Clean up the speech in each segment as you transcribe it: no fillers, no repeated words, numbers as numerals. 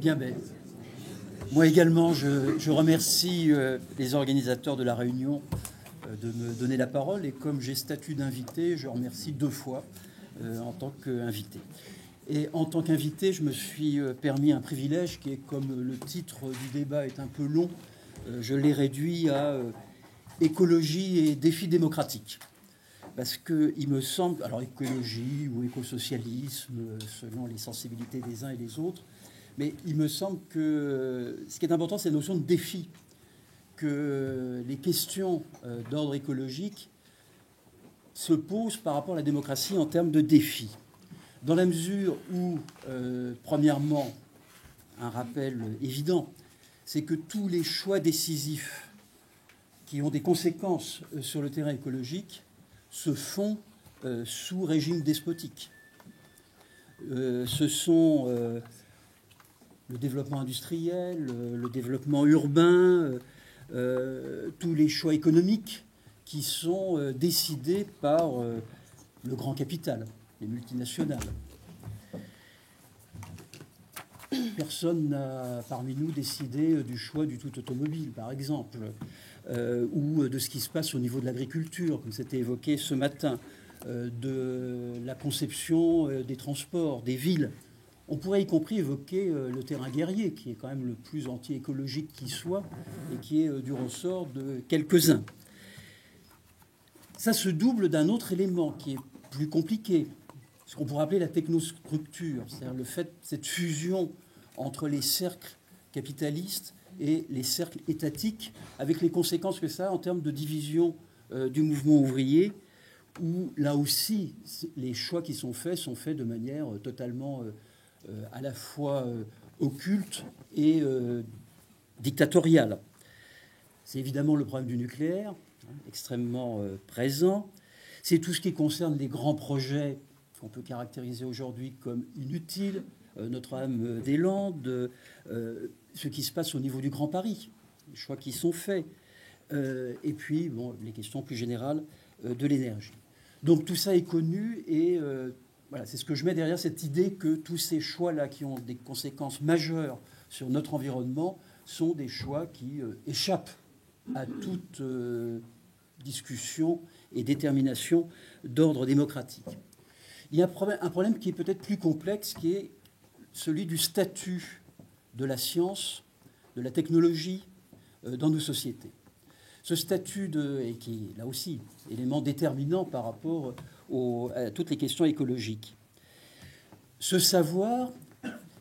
Bien, ben, moi également, je remercie les organisateurs de la réunion de me donner la parole. Et comme j'ai statut d'invité, je remercie 2 fois en tant qu'invité. Et en tant qu'invité, je me suis permis un privilège qui est, comme le titre du débat est un peu long, je l'ai réduit à écologie et défis démocratiques. Parce qu'il me semble, alors écologie ou écosocialisme, selon les sensibilités des uns et des autres, mais il me semble que ce qui est important, c'est la notion de défi, que les questions d'ordre écologique se posent par rapport à la démocratie en termes de défi. Dans la mesure où, premièrement, un rappel évident, c'est que tous les choix décisifs qui ont des conséquences sur le terrain écologique se font sous régime despotique. Ce sont le développement industriel, le développement urbain, tous les choix économiques qui sont décidés par le grand capital, les multinationales. Personne n'a parmi nous décidé du choix du tout automobile, par exemple, ou de ce qui se passe au niveau de l'agriculture, comme c'était évoqué ce matin, de la conception des transports, des villes. On pourrait y compris évoquer le terrain guerrier, qui est quand même le plus anti-écologique qui soit, et qui est du ressort de quelques-uns. Ça se double d'un autre élément qui est plus compliqué, ce qu'on pourrait appeler la technostructure, c'est-à-dire le fait, cette fusion entre les cercles capitalistes et les cercles étatiques, avec les conséquences que ça a en termes de division du mouvement ouvrier, où là aussi, les choix qui sont faits de manière totalement à la fois occulte et dictatoriale. C'est évidemment le problème du nucléaire, extrêmement présent. C'est tout ce qui concerne les grands projets qu'on peut caractériser aujourd'hui comme inutiles, Notre-Dame-des-Landes, ce qui se passe au niveau du Grand Paris, les choix qui sont faits, et puis bon, les questions plus générales de l'énergie. Donc tout ça est connu et voilà, c'est ce que je mets derrière cette idée que tous ces choix-là qui ont des conséquences majeures sur notre environnement sont des choix qui échappent à toute discussion et détermination d'ordre démocratique. Il y a un problème qui est peut-être plus complexe, qui est celui du statut de la science, de la technologie dans nos sociétés. Ce statut, et qui est là aussi élément déterminant par rapport à toutes les questions écologiques. Ce savoir,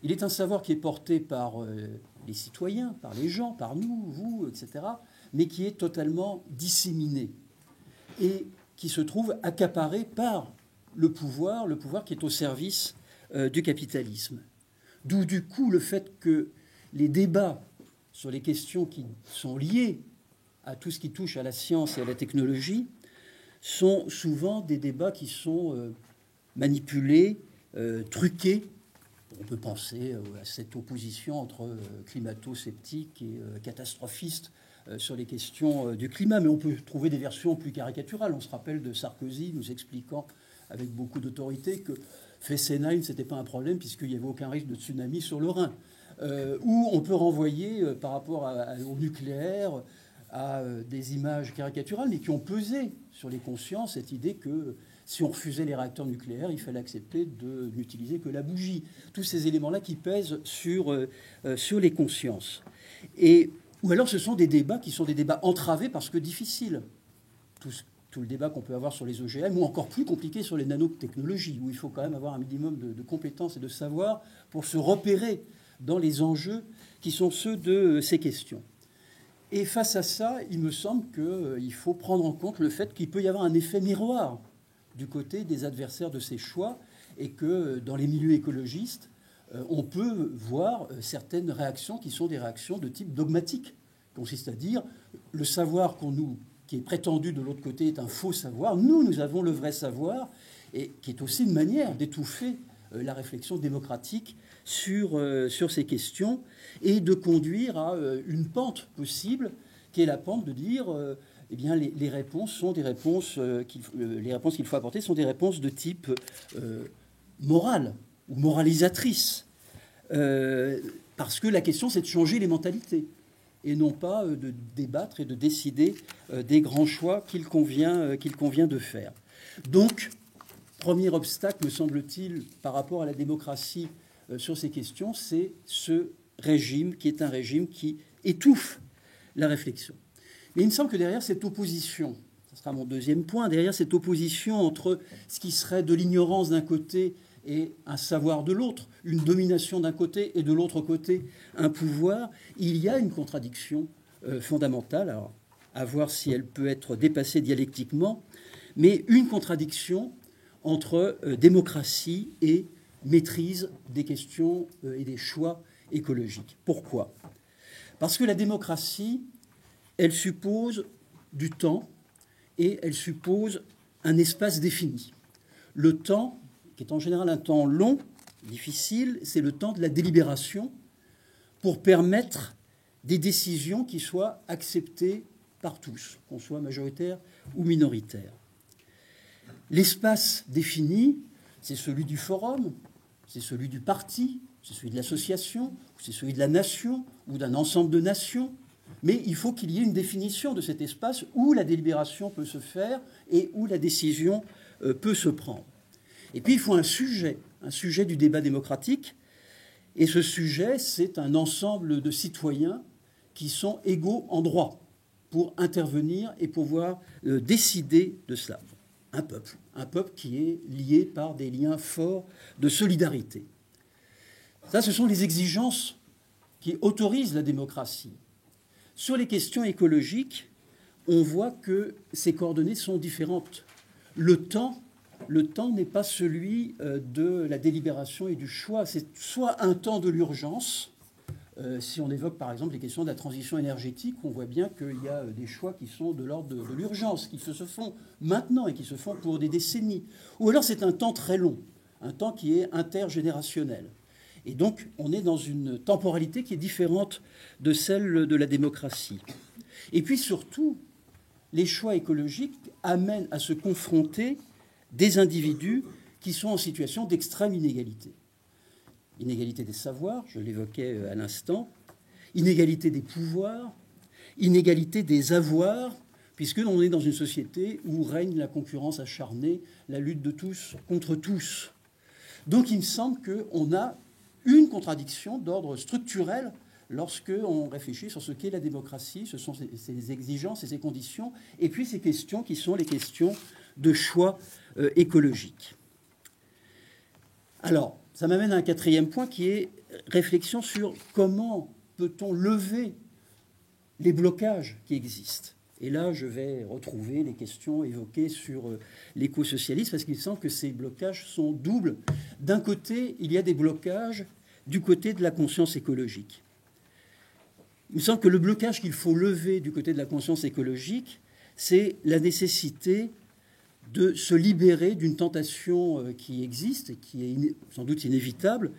il est un savoir qui est porté par les citoyens, par les gens, par nous, vous, etc., mais qui est totalement disséminé et qui se trouve accaparé par le pouvoir qui est au service du capitalisme. D'où du coup le fait que les débats sur les questions qui sont liées à tout ce qui touche à la science et à la technologie sont souvent des débats qui sont manipulés, truqués. On peut penser à cette opposition entre climato-sceptiques et catastrophistes sur les questions du climat, mais on peut trouver des versions plus caricaturales. On se rappelle de Sarkozy nous expliquant avec beaucoup d'autorité que Fessenheim, ce n'était pas un problème puisqu'il n'y avait aucun risque de tsunami sur le Rhin. Ou on peut renvoyer par rapport au nucléaire à des images caricaturales, mais qui ont pesé sur les consciences cette idée que si on refusait les réacteurs nucléaires, il fallait accepter de n'utiliser que la bougie. Tous ces éléments-là qui pèsent sur les consciences. Ou alors ce sont des débats qui sont des débats entravés parce que difficiles. Tout le débat qu'on peut avoir sur les OGM, ou encore plus compliqué sur les nanotechnologies, où il faut quand même avoir un minimum de compétences et de savoir pour se repérer dans les enjeux qui sont ceux de ces questions. Et face à ça, il me semble qu'il faut prendre en compte le fait qu'il peut y avoir un effet miroir du côté des adversaires de ces choix et que dans les milieux écologistes, on peut voir certaines réactions qui sont des réactions de type dogmatique, qui consiste à dire le savoir qui est prétendu de l'autre côté est un faux savoir. Nous avons le vrai savoir, et qui est aussi une manière d'étouffer la réflexion démocratique sur ces questions et de conduire à une pente possible, qui est la pente de dire eh bien, les réponses sont des réponses les réponses qu'il faut apporter sont des réponses de type morale ou moralisatrice. parce que la question, c'est de changer les mentalités et non pas de débattre et de décider des grands choix qu'il convient de faire. Donc, premier obstacle, me semble-t-il, par rapport à la démocratie sur ces questions, c'est ce régime qui est un régime qui étouffe la réflexion. Mais il me semble que derrière cette opposition, ce sera mon deuxième point, derrière cette opposition entre ce qui serait de l'ignorance d'un côté et un savoir de l'autre, une domination d'un côté et de l'autre côté un pouvoir, il y a une contradiction fondamentale, alors à voir si elle peut être dépassée dialectiquement, mais une contradiction entre démocratie et maîtrise des questions et des choix écologiques. Pourquoi ? Parce que la démocratie, elle suppose du temps et elle suppose un espace défini. Le temps, qui est en général un temps long, difficile, c'est le temps de la délibération pour permettre des décisions qui soient acceptées par tous, qu'on soit majoritaire ou minoritaire. L'espace défini, c'est celui du forum, c'est celui du parti, c'est celui de l'association, c'est celui de la nation ou d'un ensemble de nations. Mais il faut qu'il y ait une définition de cet espace où la délibération peut se faire et où la décision peut se prendre. Et puis il faut un sujet du débat démocratique. Et ce sujet, c'est un ensemble de citoyens qui sont égaux en droit pour intervenir et pouvoir décider de cela. Un peuple qui est lié par des liens forts de solidarité. Ça, ce sont les exigences qui autorisent la démocratie. Sur les questions écologiques, on voit que ces coordonnées sont différentes. Le temps n'est pas celui de la délibération et du choix. C'est soit un temps de l'urgence. Si on évoque par exemple les questions de la transition énergétique, on voit bien qu'il y a des choix qui sont de l'ordre de l'urgence, qui se font maintenant et qui se font pour des décennies. Ou alors c'est un temps très long, un temps qui est intergénérationnel. Et donc on est dans une temporalité qui est différente de celle de la démocratie. Et puis surtout, les choix écologiques amènent à se confronter des individus qui sont en situation d'extrême inégalité. Inégalité des savoirs, je l'évoquais à l'instant, inégalité des pouvoirs, inégalité des avoirs, puisque l'on est dans une société où règne la concurrence acharnée, la lutte de tous contre tous. Donc il me semble qu'on a une contradiction d'ordre structurel lorsqu'on réfléchit sur ce qu'est la démocratie, ce sont ses exigences et ses conditions, et puis ces questions qui sont les questions de choix écologiques. Alors, ça m'amène à un quatrième point qui est réflexion sur comment peut-on lever les blocages qui existent. Et là, je vais retrouver les questions évoquées sur l'écosocialisme, parce qu'il semble que ces blocages sont doubles. D'un côté, il y a des blocages du côté de la conscience écologique. Il me semble que le blocage qu'il faut lever du côté de la conscience écologique, c'est la nécessité de se libérer d'une tentation qui existe et qui est sans doute inévitable,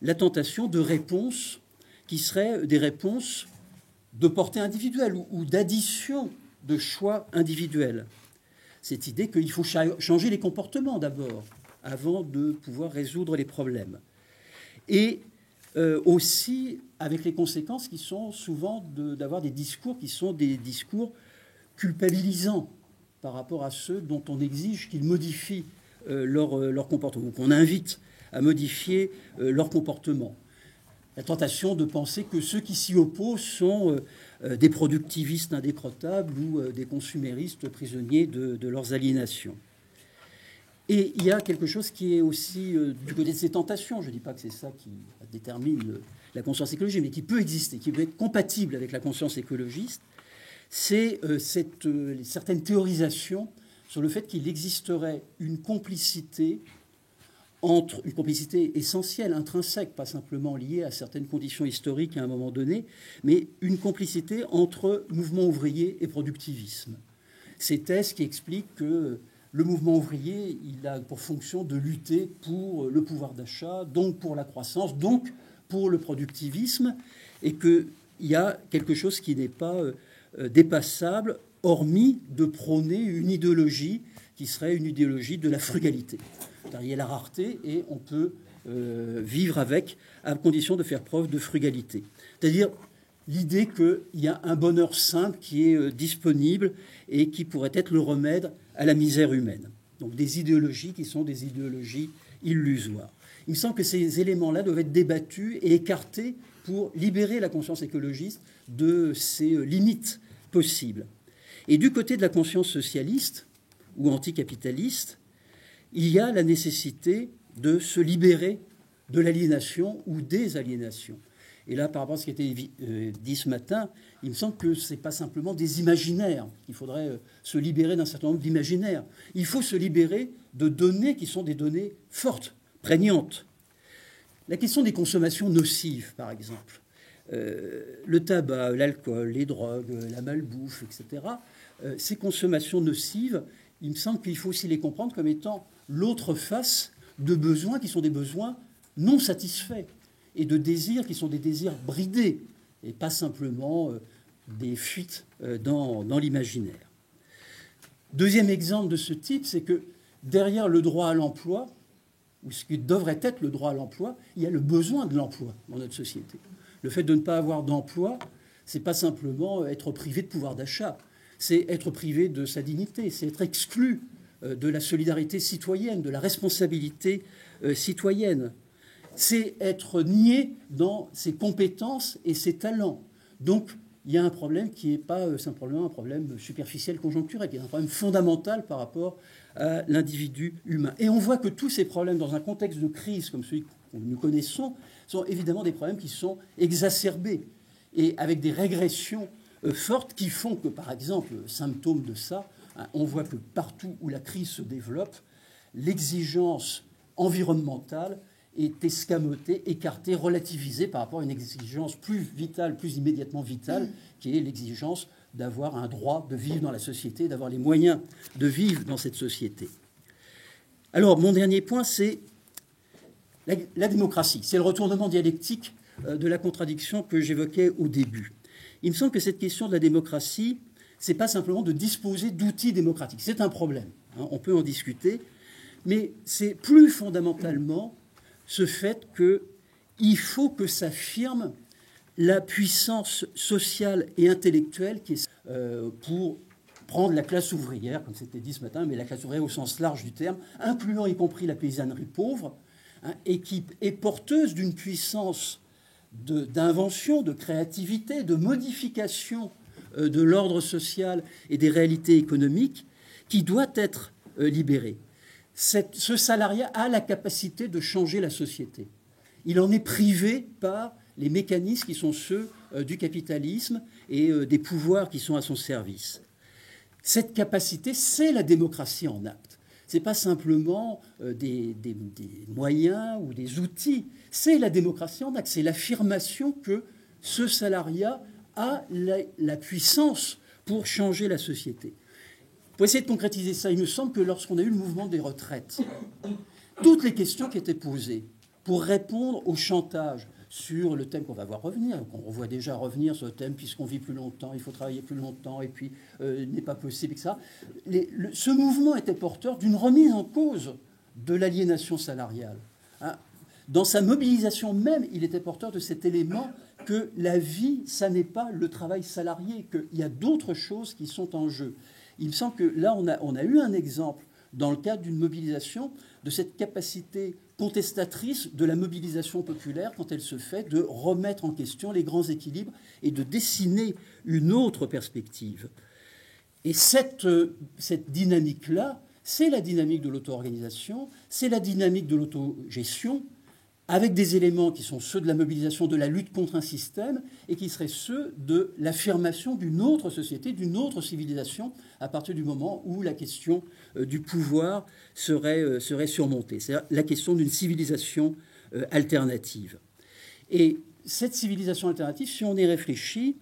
la tentation de réponses qui seraient des réponses de portée individuelle ou d'addition de choix individuels. Cette idée qu'il faut changer les comportements d'abord, avant de pouvoir résoudre les problèmes. Et aussi avec les conséquences qui sont souvent d'avoir des discours qui sont des discours culpabilisants par rapport à ceux dont on exige qu'ils modifient leur comportement, ou qu'on invite à modifier leur comportement. La tentation de penser que ceux qui s'y opposent sont des productivistes indécrottables ou des consuméristes prisonniers de leurs aliénations. Et il y a quelque chose qui est aussi du côté de ces tentations, je ne dis pas que c'est ça qui détermine la conscience écologique, mais qui peut exister, qui peut être compatible avec la conscience écologiste, c'est certaine théorisation sur le fait qu'il existerait une complicité essentielle, intrinsèque, pas simplement liée à certaines conditions historiques à un moment donné, mais une complicité entre mouvement ouvrier et productivisme. Ces thèses qui expliquent que le mouvement ouvrier, il a pour fonction de lutter pour le pouvoir d'achat, donc pour la croissance, donc pour le productivisme, et qu'il y a quelque chose qui n'est pas dépassable, hormis de prôner une idéologie qui serait une idéologie de la frugalité. Il y a la rareté et on peut vivre avec, à condition de faire preuve de frugalité. C'est-à-dire l'idée qu'il y a un bonheur simple qui est disponible et qui pourrait être le remède à la misère humaine. Donc des idéologies qui sont des idéologies illusoires. Il me semble que ces éléments-là doivent être débattus et écartés pour libérer la conscience écologiste de ces limites possibles. Et du côté de la conscience socialiste ou anticapitaliste, il y a la nécessité de se libérer de l'aliénation ou des aliénations. Et là, par rapport à ce qui a été dit ce matin, il me semble que ce n'est pas simplement des imaginaires. Il faudrait se libérer d'un certain nombre d'imaginaires. Il faut se libérer de données qui sont des données fortes, prégnantes. La question des consommations nocives, par exemple. Le tabac, l'alcool, les drogues, la malbouffe, etc. Ces consommations nocives, il me semble qu'il faut aussi les comprendre comme étant l'autre face de besoins qui sont des besoins non satisfaits et de désirs qui sont des désirs bridés et pas simplement des fuites dans l'imaginaire. Deuxième exemple de ce type, c'est que derrière le droit à l'emploi, ou ce qui devrait être le droit à l'emploi, il y a le besoin de l'emploi dans notre société. Le fait de ne pas avoir d'emploi, c'est pas simplement être privé de pouvoir d'achat, c'est être privé de sa dignité, c'est être exclu de la solidarité citoyenne, de la responsabilité citoyenne. C'est être nié dans ses compétences et ses talents. Donc, il y a un problème qui n'est pas simplement un problème superficiel, conjoncturel, qui est un problème fondamental par rapport à l'individu humain. Et on voit que tous ces problèmes, dans un contexte de crise comme celui que nous connaissons, sont évidemment des problèmes qui sont exacerbés et avec des régressions fortes qui font que, par exemple, symptôme de ça, on voit que partout où la crise se développe, l'exigence environnementale est escamotée, écartée, relativisée par rapport à une exigence plus vitale, plus immédiatement vitale, qui est l'exigence d'avoir un droit de vivre dans la société, d'avoir les moyens de vivre dans cette société. Alors, mon dernier point, c'est la démocratie. C'est le retournement dialectique de la contradiction que j'évoquais au début. Il me semble que cette question de la démocratie, ce n'est pas simplement de disposer d'outils démocratiques. C'est un problème, hein, on peut en discuter, mais c'est plus fondamentalement ce fait qu'il faut que s'affirme la puissance sociale et intellectuelle qui est pour prendre la classe ouvrière, comme c'était dit ce matin, mais la classe ouvrière au sens large du terme, incluant y compris la paysannerie pauvre, hein, et qui est porteuse d'une puissance d'invention, de créativité, de modification de l'ordre social et des réalités économiques, qui doit être libérée. Ce salariat a la capacité de changer la société. Il en est privé par les mécanismes qui sont ceux du capitalisme et des pouvoirs qui sont à son service. Cette capacité, c'est la démocratie en acte. Ce n'est pas simplement des moyens ou des outils, c'est la démocratie en acte. C'est l'affirmation que ce salariat a la puissance pour changer la société. Pour essayer de concrétiser ça, il me semble que lorsqu'on a eu le mouvement des retraites, toutes les questions qui étaient posées pour répondre au chantage sur le thème qu'on va voir revenir, qu'on revoit déjà revenir sur le thème puisqu'on vit plus longtemps, il faut travailler plus longtemps et puis n'est pas possible, etc. Ce mouvement était porteur d'une remise en cause de l'aliénation salariale. Hein. Dans sa mobilisation même, il était porteur de cet élément que la vie, ça n'est pas le travail salarié, qu'il y a d'autres choses qui sont en jeu. Il me semble que là, on a eu un exemple dans le cadre d'une mobilisation de cette capacité contestatrice de la mobilisation populaire quand elle se fait de remettre en question les grands équilibres et de dessiner une autre perspective. Et cette dynamique-là, c'est la dynamique de l'auto-organisation, c'est la dynamique de l'autogestion, avec des éléments qui sont ceux de la mobilisation, de la lutte contre un système, et qui seraient ceux de l'affirmation d'une autre société, d'une autre civilisation, à partir du moment où la question du pouvoir serait surmontée. C'est la question d'une civilisation alternative. Et cette civilisation alternative, si on y réfléchit,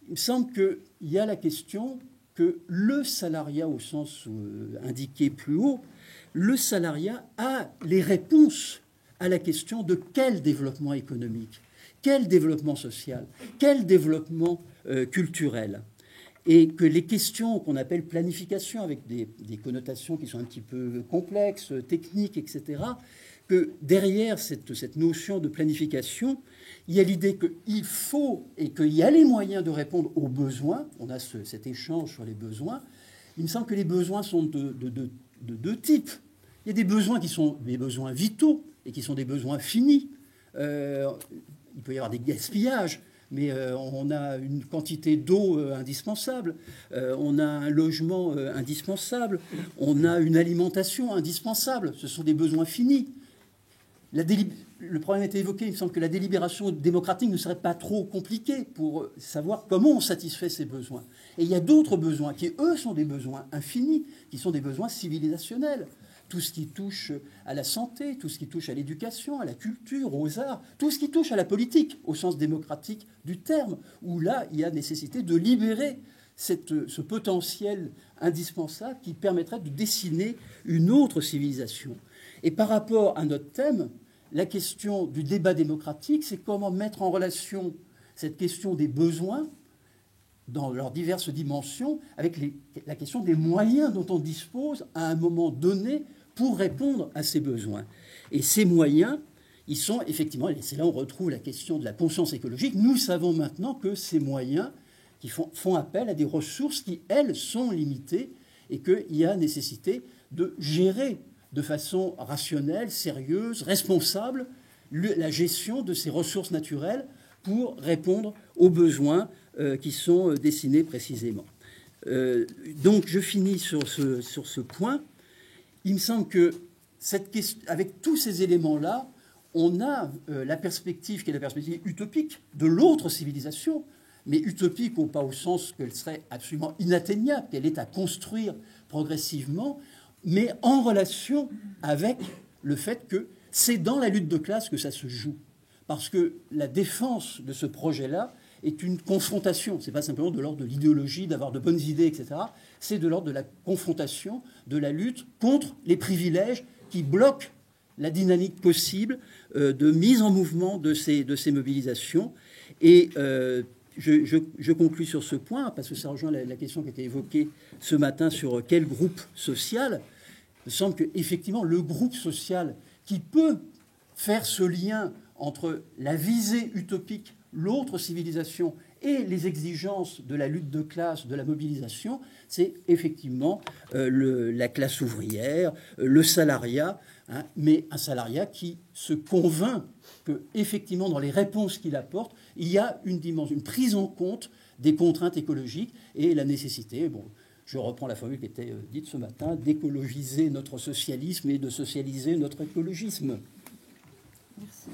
il me semble qu'il y a la question que le salariat, au sens indiqué plus haut, le salariat a les réponses à la question de quel développement économique, quel développement social, quel développement culturel. Et que les questions qu'on appelle planification, avec des connotations qui sont un petit peu complexes, techniques, etc., que derrière cette notion de planification, il y a l'idée qu'il faut et qu'il y a les moyens de répondre aux besoins. On a cet échange sur les besoins. Il me semble que les besoins sont de deux types. Il y a des besoins qui sont des besoins vitaux et qui sont des besoins finis. Il peut y avoir des gaspillages, mais on a une quantité d'eau indispensable, on a un logement indispensable, on a une alimentation indispensable. Ce sont des besoins finis. Le problème a été évoqué, il me semble que la délibération démocratique ne serait pas trop compliquée pour savoir comment on satisfait ces besoins. Et il y a d'autres besoins qui, eux, sont des besoins infinis, qui sont des besoins civilisationnels. Tout ce qui touche à la santé, tout ce qui touche à l'éducation, à la culture, aux arts, tout ce qui touche à la politique, au sens démocratique du terme, où là, il y a nécessité de libérer ce potentiel indispensable qui permettrait de dessiner une autre civilisation. Et par rapport à notre thème, la question du débat démocratique, c'est comment mettre en relation cette question des besoins dans leurs diverses dimensions avec la question des moyens dont on dispose à un moment donné pour répondre à ces besoins. Et ces moyens, ils sont effectivement, et c'est là où on retrouve la question de la conscience écologique, nous savons maintenant que ces moyens qui font appel à des ressources qui, elles, sont limitées et qu'il y a nécessité de gérer de façon rationnelle, sérieuse, responsable, la gestion de ces ressources naturelles pour répondre aux besoins qui sont dessinés précisément. Donc je finis sur ce point. Il me semble que avec tous ces éléments-là, on a la perspective qui est la perspective utopique de l'autre civilisation, mais utopique ou pas au sens qu'elle serait absolument inatteignable, qu'elle est à construire progressivement, mais en relation avec le fait que c'est dans la lutte de classe que ça se joue. Parce que la défense de ce projet-là est une confrontation. Ce n'est pas simplement de l'ordre de l'idéologie, d'avoir de bonnes idées, etc. C'est de l'ordre de la confrontation, de la lutte contre les privilèges qui bloquent la dynamique possible de mise en mouvement de ces mobilisations. Et je conclus sur ce point, parce que ça rejoint la question qui a été évoquée ce matin sur quel groupe social. Il me semble qu'effectivement, le groupe social qui peut faire ce lien entre la visée utopique, l'autre civilisation et les exigences de la lutte de classe, de la mobilisation, c'est effectivement la classe ouvrière, le salariat, hein, mais un salariat qui se convainc qu'effectivement, dans les réponses qu'il apporte, il y a une dimension, une prise en compte des contraintes écologiques et la nécessité, bon, je reprends la formule qui était dite ce matin, d'écologiser notre socialisme et de socialiser notre écologisme. Merci.